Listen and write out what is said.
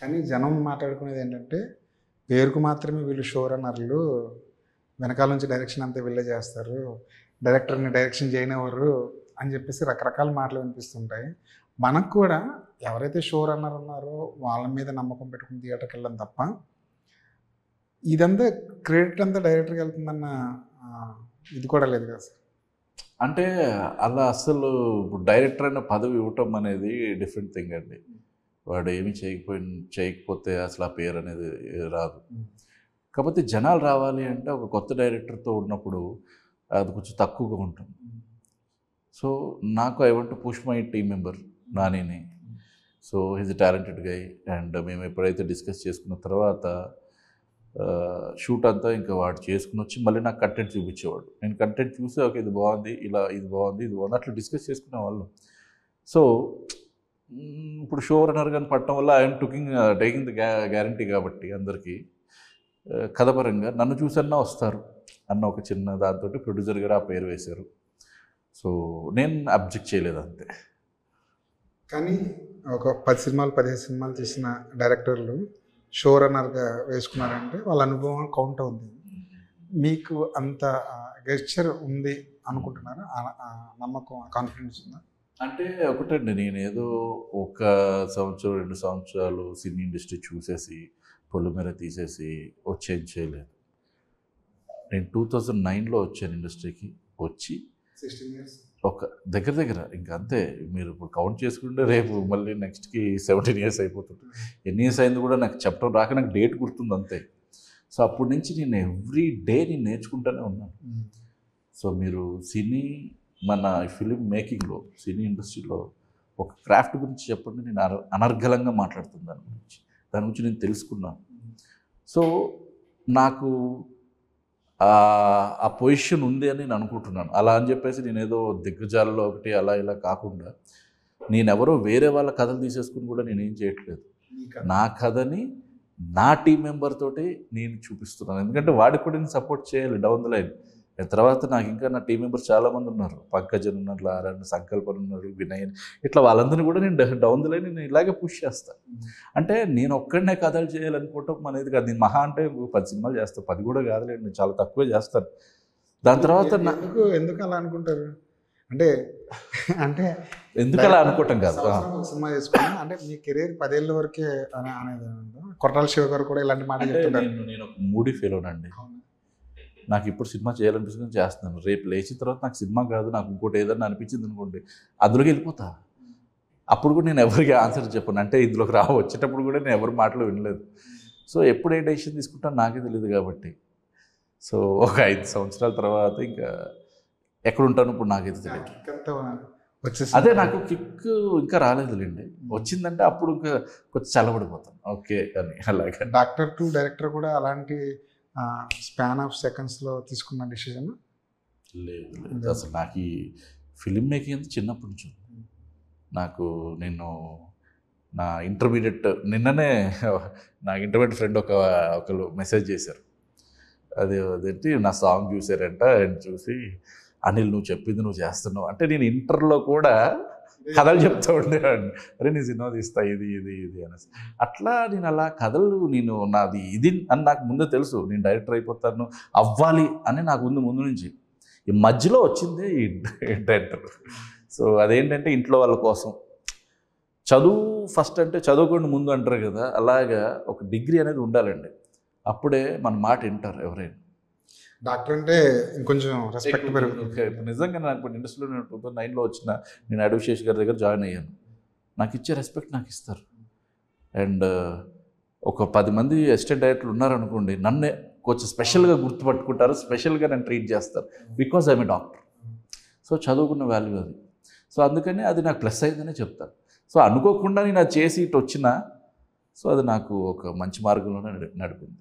కానీ జనం మాట్లాడుకునేది ఏంటంటే పేరుకు మాత్రమే వీళ్ళు షో రన్నర్లు, వెనకాల నుంచి డైరెక్షన్ అంతా వీళ్ళే చేస్తారు, డైరెక్టర్ని డైరెక్షన్ చేయనివ్వరు అని చెప్పేసి రకరకాల మాటలు వినిపిస్తుంటాయి. మనకు కూడా ఎవరైతే షో రన్నర్ ఉన్నారో వాళ్ళ మీద నమ్మకం పెట్టుకుని థియేటర్కి వెళ్ళడం తప్ప ఇదంతా క్రెడిట్ అంతా డైరెక్టర్కి వెళ్తుందన్న ఇది కూడా లేదు కదా సార్. అంటే అలా అసలు ఇప్పుడు డైరెక్టర్ అనే పదవి ఇవ్వటం అనేది డిఫరెంట్ థింగ్ అండి. వాడు ఏమి చేయకపోతే అసలు ఆ పేరు అనేది రాదు. కాకపోతే జనాలు రావాలి అంటే ఒక కొత్త డైరెక్టర్తో ఉన్నప్పుడు అది కొంచెం తక్కువగా ఉంటుంది. సో నాకు I want to push my team member నానిని. So he's a talented guy. And మేము ఎప్పుడైతే డిస్కస్ చేసుకున్న తర్వాత షూట్ అంతా ఇంకా వాడు చేసుకుని వచ్చి మళ్ళీ నాకు కంటెంట్ చూపించేవాడు. నేను కంటెంట్ చూసి ఓకే ఇది బాగుంది, ఇలా ఇది బాగుంది, ఇది బాగుంది అట్లా డిస్కస్ చేసుకునే వాళ్ళం. సో ఇప్పుడు షో రన్నర్ కానీ పట్టడం వల్ల ఐఎమ్ టేకింగ్ ద గ్యారంటీ కాబట్టి అందరికీ కథపరంగా నన్ను చూసన్నా వస్తారు అన్న ఒక చిన్న దాంతో ప్రొడ్యూసర్ గారు ఆ పేరు వేశారు. సో నేను అబ్జెక్ట్ చేయలేదు అంతే. కానీ ఒక 10 సినిమాలు 15 సినిమాలు తీసిన డైరెక్టర్లు షో రన్నర్గా వేసుకున్నారంటే వాళ్ళ అనుభవం కౌంట్ అవుతుంది. మీకు అంత గెస్చర్ ఉంది అనుకుంటున్నారా? నమ్మకం, కాన్ఫిడెన్స్ ఉందా? అంటే ఒకటండి, నేను ఏదో 1 సంవత్సరం 2 సంవత్సరాలు సినీ ఇండస్ట్రీ చూసేసి పొలిమేర తీసేసి వచ్చేం చేయలేదు. నేను 2009లో వచ్చాను ఇండస్ట్రీకి. వచ్చి 16 years ఒక దగ్గర ఇంకా అంతే. మీరు ఇప్పుడు కౌంట్ చేసుకుంటే రేపు మళ్ళీ నెక్స్ట్కి 17 years అయిపోతుంది. ఎన్ని ఇయర్స్ అయింది కూడా నాకు చెప్పడం రాక నాకు డేట్ గుర్తుంది అంతే. సో అప్పటి నుంచి నేను ఎవ్రీ డే నేను నేర్చుకుంటూనే ఉన్నాను. సో మీరు సినీ మన ఫిలిం మేకింగ్లో సినీ ఇండస్ట్రీలో ఒక క్రాఫ్ట్ గురించి చెప్పండి, నేను అనర్గళంగా మాట్లాడుతుంది దాని గురించి నేను తెలుసుకున్నాను. సో నాకు ఆ పొజిషన్ ఉంది అని నేను అనుకుంటున్నాను. అలా అని చెప్పేసి నేనేదో దిగ్గజాలలో ఒకటి అలా ఇలా కాకుండా నేనెవరో వేరే వాళ్ళ కథలు తీసేసుకుని కూడా నేనేం చేయట్లేదు. నా కథని నా టీం మెంబర్ తోటి నేను చూపిస్తున్నాను. ఎందుకంటే వాడికి కూడా నేను సపోర్ట్ చేయాలి డౌన్ ద లైన్. తర్వాత నాకు ఇంకా నా టీం మెంబర్స్ చాలామంది ఉన్నారు. పంకజన్ ఉన్నారు, లారన్, సంకల్పన్ ఉన్నారు, వినయ్, ఇట్లా వాళ్ళందరినీ కూడా నేను డౌన్ ద లైన్ నేను ఇలాగే పుష్ చేస్తాను. అంటే నేను ఒక్కడనే కథలు చేయాలనుకోవటం అనేది కాదు. నేను మహా అంటే 10 సినిమాలు చేస్తాను, 10 కూడా కాదులేండి, నేను చాలా తక్కువే చేస్తాను. దాని తర్వాత ఎందుకు అలా అనుకుంటారు? అంటే ఎందుకు అలా అనుకోవటం కాదు, సినిమా చేసుకున్నా అంటే మీ కెరీర్ 10 ఏళ్ళ వరకే అనేది. కొట్టాల శివ గారు కూడా ఇలాంటి మాట చెప్తుంటారు. నేను ఒక మూడీ ఫెలోనండి. నాకు ఇప్పుడు సినిమా చేయాలనిపిస్తుంది, చేస్తున్నాను. రేపు లేచిన తర్వాత నాకు సినిమా కాదు, నాకు ఇంకోటి ఏదన్నా అనిపించింది అనుకోండి, అందులోకి వెళ్ళిపోతా. అప్పుడు కూడా నేను ఎవరికి ఆన్సర్ చెప్పను. అంటే ఇందులోకి వచ్చేటప్పుడు కూడా నేను ఎవరి మాటలు వినలేదు. సో ఎప్పుడు ఏ డెసిషన్ తీసుకుంటాను నాకే తెలియదు కాబట్టి. సో ఒక 5 సంవత్సరాల తర్వాత ఇంకా ఎక్కడ ఉంటాను ఇప్పుడు నాకైతే తెలియదు. అదే నాకు కిక్ ఇంకా రాలేదులేండి. వచ్చిందంటే అప్పుడు ఇంకా కొంచెం చల్లబడిపోతాను. ఓకే అని అలాగే. డాక్టర్ టు డైరెక్టర్ కూడా అలాంటి స్పాన్ ఆఫ్ సెకండ్స్లో తీసుకున్న డిసిజన్ లేదు. అసలు నాకు ఈ ఫిలిం మేకింగ్ అంతా చిన్నప్పటి నుంచి నాకు. నేను నా ఇంటర్మీడియట్ నిన్ననే నా ఇంటర్మీడియట్ ఫ్రెండ్ ఒకరు మెసేజ్ చేశారు. అదేంటి నా సాంగ్ చూసారంట. అండ్ చూసి అనిల్ నువ్వు చెప్పింది నువ్వు చేస్తున్నావు అంటే, నేను ఇంటర్లో కూడా కథలు చెప్తూ ఉండేవాడిని. అరే నీ సినిమా తీస్తా ఇది ఇది ఇది అనేసి. అట్లా నేను అలా కథలు నాది ఇది అని నాకు ముందే తెలుసు. నేను డైరెక్టర్ అయిపోతాను అవ్వాలి అని నాకు ముందు నుంచి. ఈ మధ్యలో వచ్చింది ఈ డైరెక్టర్. సో అదేంటంటే ఇంట్లో వాళ్ళ కోసం చదువు ఫస్ట్ అంటే చదువుకోండి ముందు అంటారు కదా, అలాగా ఒక డిగ్రీ అనేది ఉండాలండి. అప్పుడే మన మాట వింటారు ఎవరైనా. డాక్టర్ అంటే ఇంకొంచెం రెస్పెక్ట్ పెరుగుతుంది. నిజంగా నాకు ఇండస్ట్రీలో నేను 2009లో వచ్చిన నేను అడ్విశేష్ గారి దగ్గర జాయిన్ అయ్యాను. నాకు ఇచ్చే రెస్పెక్ట్ నాకు ఇస్తారు. అండ్ ఒక 10 మంది అసిస్టెంట్ డైరెక్టర్లు ఉన్నారనుకోండి, నన్నే కొంచెం స్పెషల్గా గుర్తుపట్టుకుంటారు, స్పెషల్గా నన్ను ట్రీట్ చేస్తారు. Because I'm a doctor. So చదువుకున్న వాల్యూ అది. సో అందుకని అది నాకు ప్లస్ అయిందనే చెప్తాను. సో అనుకోకుండా నేను అది చేసి ఇటు వచ్చినా, సో అది నాకు ఒక మంచి మార్గంలోనే నడిపింది.